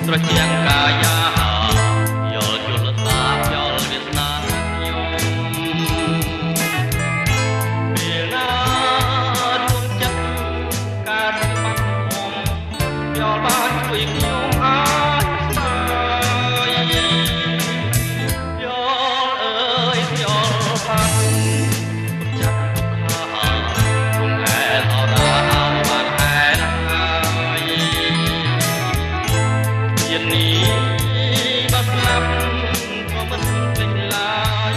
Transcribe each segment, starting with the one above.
ត្រជាក់កាយាយល់យល់សាយល់វាសនាខ្ញុំពេលណាដួងចិត្តការបាត់ហមយល់បានជួយខ្ញុំអាចស្ដាយយល់អើយយល់បានចាប់ទុកខាគង់តែអរ៉ាបានតែហើយយាននេះបើស្លាប់ក៏មិនពេញឡើយ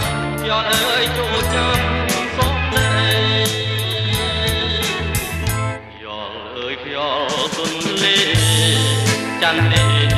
យល់អើយចូលចាំសុំដីយល់អើយយល់ទុនលេច័ន្ទលេ